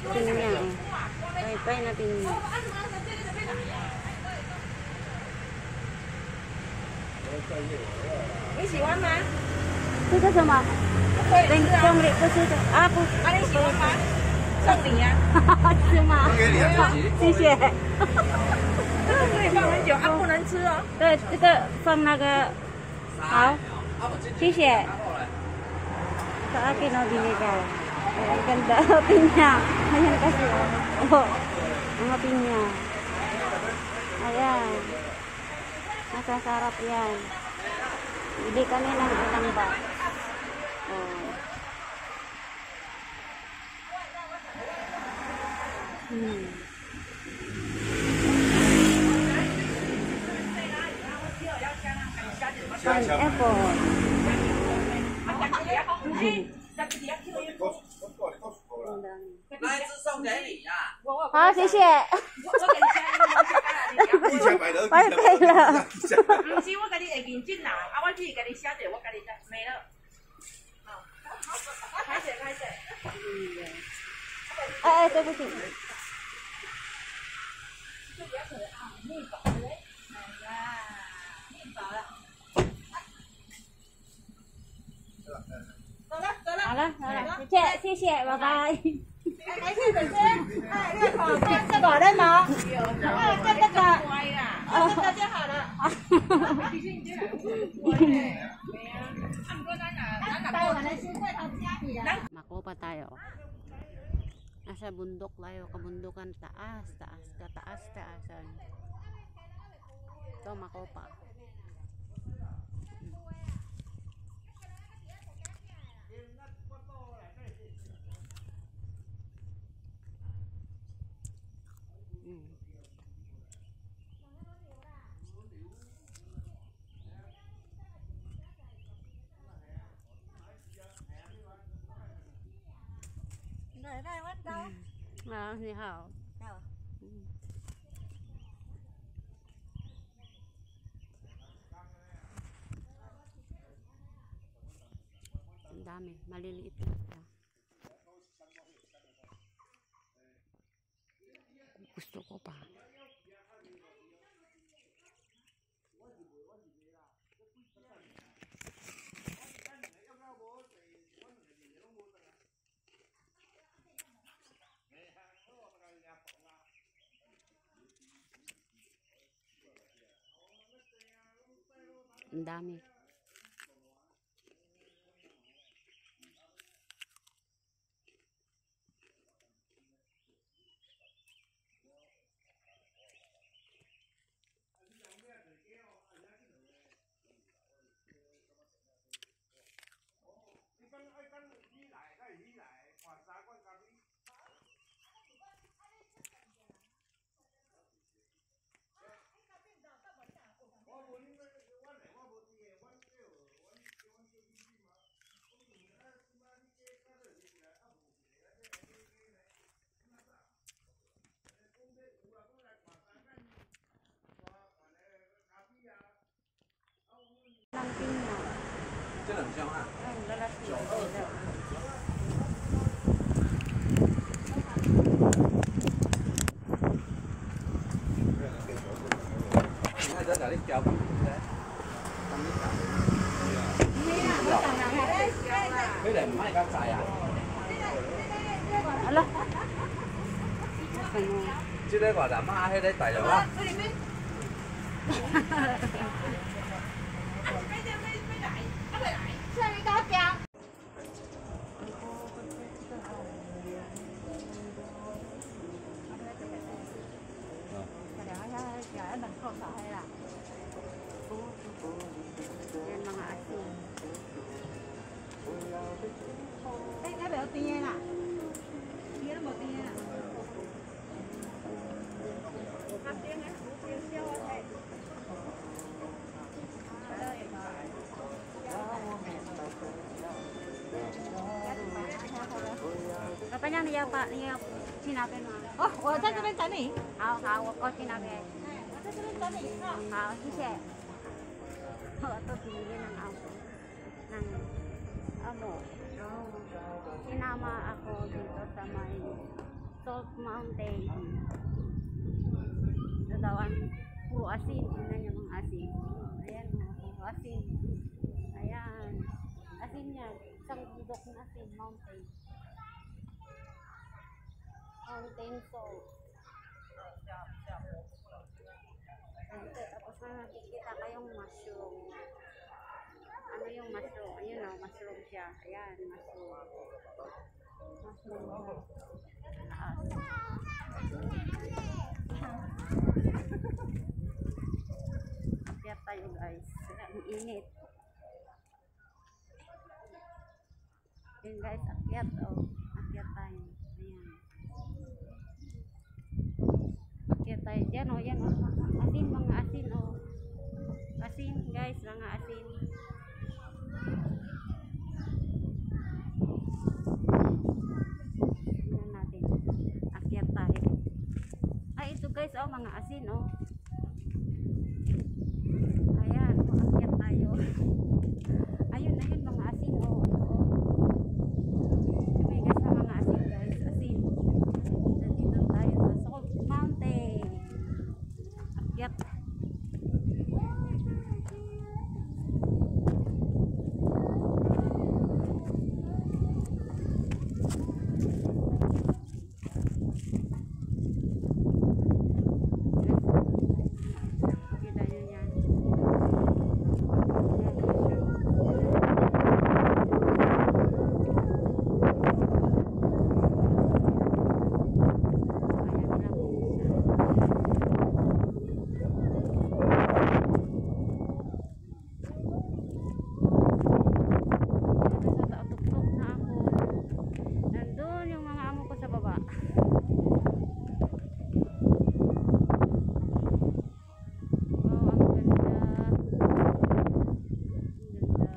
Pinya, pay na pinya.你喜欢吗？这个什么？送礼不是的啊不，你喜欢吗？送礼呀。是吗？谢谢。这个可以放很久啊，不能吃哦。对，这个放那个好，谢谢。Sa akin o binigay. Ang ganda pinya. Ayan kasi oh. Mga pinya. Ayan. Masasarap yan. Bili kami ng ilang ba. Oh. Pineapple. 那一只送给你呀。好，谢谢。拜拜了。不是，我给你会面镜啦，啊，我只是给你写者，我给你没了。开始。哎，对不起。好了，谢谢，拜拜。来这个先，哎，这个这个的吗？哎，这个，这个就好了。Mako pa tayo. Nasa bundok tayo, kabundukan taas. Ito, Makopa. Ni hao. Ang dami, maliliit na siya. Gusto ko pa. Ang dami. Ng pinya. 这冷香啊。佢哋唔係咁大啊。好了。即係話就孖喺啲大咗啦。Yan mga asin. Cái béo tiên à? Kia nó một tiên à? Hạt tiên á, tiên siêu thế. Katanya niya pa niya sinabi mo. Oh, 我在这边等你。好，我过去那边。我在这边等你。好，谢谢。Ito binili ng amo. Ng amo. Sinama ako dito sa may Salt Mountain. Ito daw ang puro asin. Tingnan niyo mga asin. Ayan, puro asin. Ayan. Asin yan. Isang bundok na asin. Mountain. Mountain salt. Ito, tapos na nakikita kayong mushroom. Ano yung mushroom? Ayun o, mushroom siya. Ayan, mushroom. Mushroom. Akyat tayo guys. Ang init. Ayan guys, akyat o. Akyat tayo. Ayan. Akyat tayo dyan o. Yan o. Asin, mga asin o. Asin guys, mga asin. Tingnan natin. Akyat tayo. Ay, ito guys o, mga asin o. Ayan, akyat tayo. Ayun, ayun, mga asin o. May gas na mga asin guys. Asin. Nandito tayo sa Salt Mountain. Akyat. Kita nyo yan. Ayan lang. Nasa tuktok na ako. Nandun yung mga amo ko sa baba. Wow, ang ganda. Ang ganda.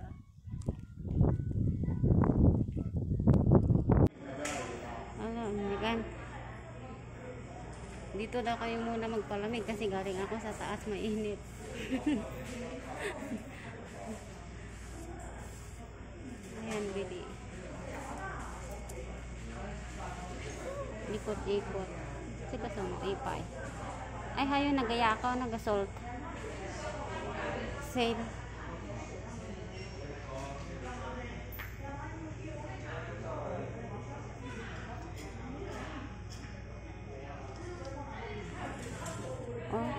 Ano, Amerikan. Dito daw kayo muna magpalamig kasi galing ako sa taas, mainit. Ayan, bili. Ikot-ikot. Kasi kaso mo, ipay. Ay, hayo, nagaya ako, nag-assault. Sale. Oh,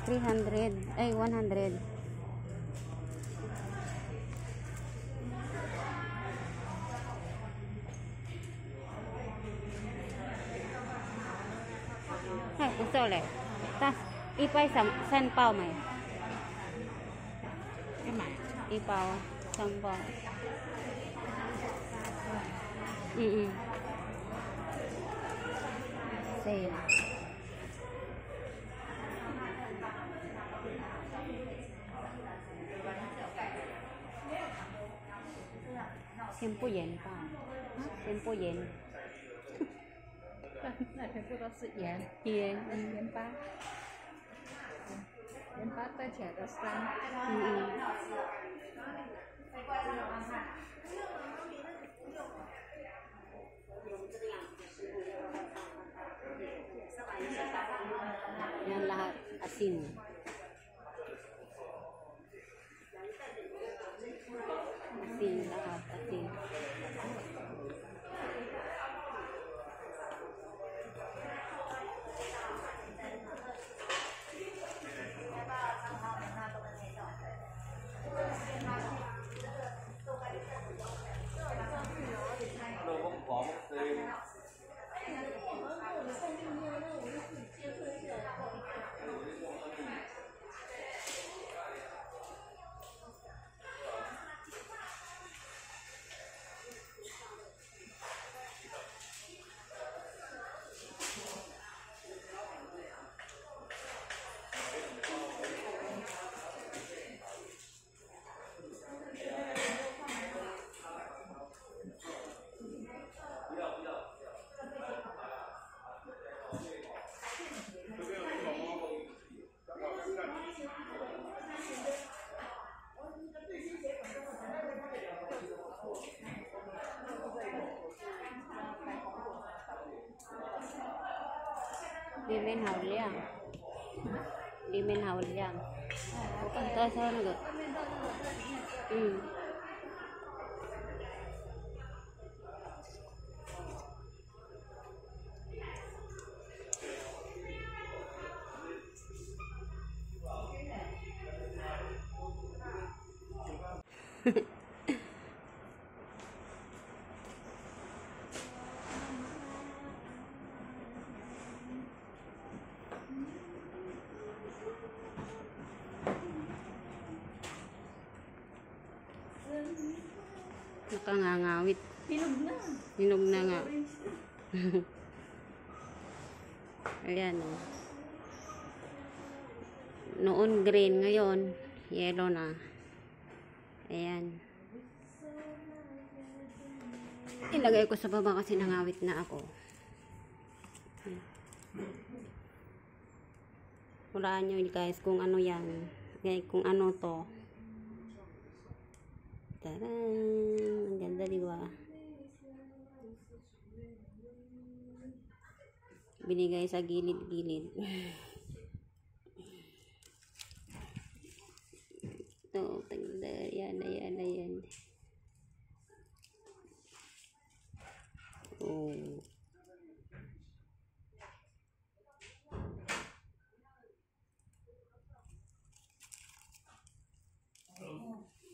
300. Ay, 100. Ay, gusto ulit. Tas, ipay san pao may. Ipaw, san pao. Sale. Tempo yen pa. Tempo yen. 那全部都是盐， Yen. 盐巴，盐巴带起来的酸。 Yan lahat asin. Asin lahat, asin. Di main hauliang. Di main hauliang. Bukan tahu sana gak? Nakangangawit. Hinog na nga. Ayan. Noon green, ngayon yellow na. Ayan. Ilagay ko sa baba kasi nangawit na ako. Hulaan nyo guys kung ano yan. Kung ano to. Taran! Ang ganda, di ba? Binigay sa gilid-gilid. Ito, tanda. Ayan. Oh.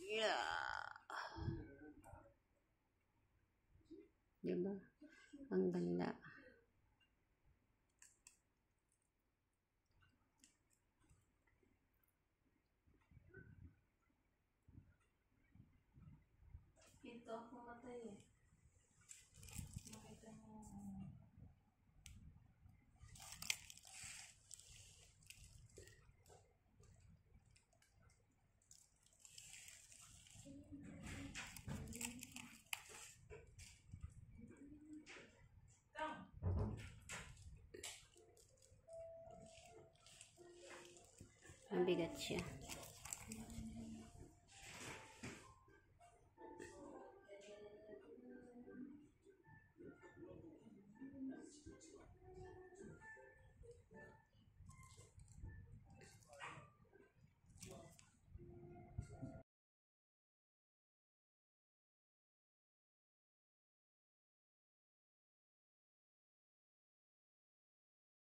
Yeah. Diba? Ang ganda. Ito ako matay eh. Makita mo. Mabigat siya.